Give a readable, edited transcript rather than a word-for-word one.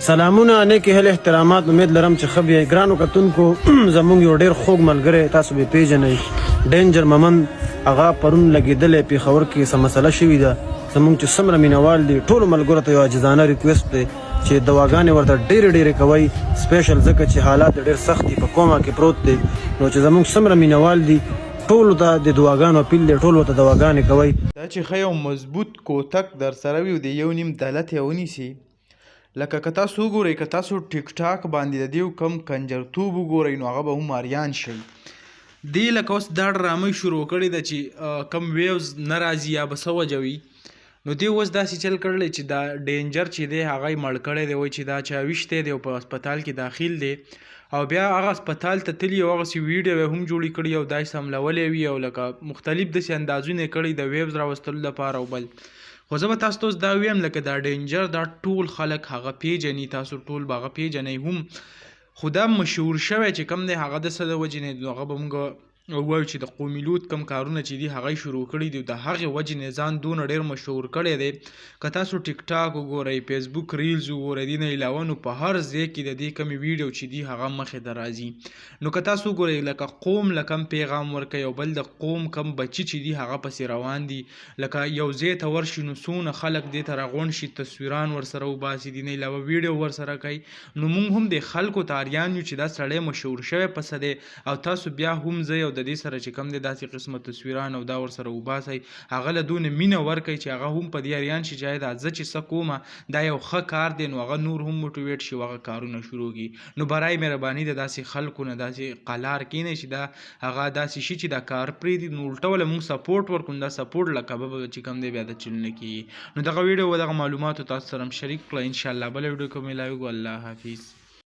سلامونه نیکې هیلې احترامات امید لرم چې ښه بیئ ګرانو کتونکو زموږ یو ډېر خوږ ملګری تاسو به پیژنئ ډینجر ممن هغه پرون لګېدلی پېښور کې څه مسله شوې ده زموږ چې څومره مینهوال دي ټولو ملګرو ته یو عاجزانه ریکویسټ دی چې دواګانې ورته ډېرې کوئ سپیشل ځکه چې حالات ډېر سخت دي په کوما کې پروت دی نو چې زموږ څومره مینهوال دي ټولو ته د دواګانو اپیل دی ټولو ته دواګانې کوئ دا چې ښه یو مضبوط کوتک در سره وي د یو نیم دولت یې ونیسي لکه که تاسو وګورئ که تاسو ټیک ټاک باندې د دې کم کنجرتوب وګورئ نو هغه به هم اریان شي دې لکه اوس دا ډرامه شروع کړې ده چې کم ویوز نه راځي یا به څه وجه وي نو دې اوس داسې چل کړلی چې دا ډینجر چې دی هغه یې مړ کړی دی وایي چې دا چا ویشتی دی او په هسپتال کې داخل دی او بیا هغه هسپتال ته تلي او هغسې ویډیو یې هم جوړې کړي او دا یې سملولی وي او لکه مختلف داسې اندازونه یې کړي د ویوز راوستلو لپاره او بل خو زه به تاسو ته اوس دا ویم لکه دا ډینجر دا ټول خلک هغه پیژني تاسو ټول به هغه پیژنئ هم خو دا مشهور شوی چې کم دی هغه د څه د وجې نه هغه به موږ ووایو چې د قومي لوط کم کارونه چې دي هغه شروع کړي دي د هغې وجې نه ځان دونه ډېر مشهور کړی دی که تاسو ټیک ټاک وګورئ فیسبوک ریلز وګورئ دې نه علاوه نو په هر ځای کې د دې کمې ویډیو چې دي هغه مخې ته راځي نو که تاسو وګورئ لکه قوم له کم پیغام ورکوي او بل د قوم کم بچي چې دي هغه پسې روان دي لکه یو ځای ته ورشي نو څونه خلک دې ته راغونډ شي تصویران ورسره وباسي دې نه علاوه ویډیو ورسره کوي نو موږ هم د خلکو ته اریان یو چې دا سړی مشهور شوی پسه دی او تاسو بیا هم ځئ او د دې سره چې کم دی داسې قسمه تصویران او دا ورسره وباسئ هغه له دونه مینه ورکوئ چې هغه هم په دې اریان شي چې دا زه چې څه کومه دا یو ښه کار دی نو هغه نور هم موټیویټ شي او هغه کارونه شروع کړي نو برای مهرباني د داسې خلکو نه داسې قلار کینئ چې دا هغه داسې شي چې دا کار پرېږدي نو الټه ولې موږ سپورټ ورکړو دا سپورټ له کبه به چې کم دی بیا د چل نه کېږي نو دغه ویډیو و دغه معلوماتو تاسو سره هم شریک کړه انشاءالله بله ویډیو کې ملاویږو الله حافظ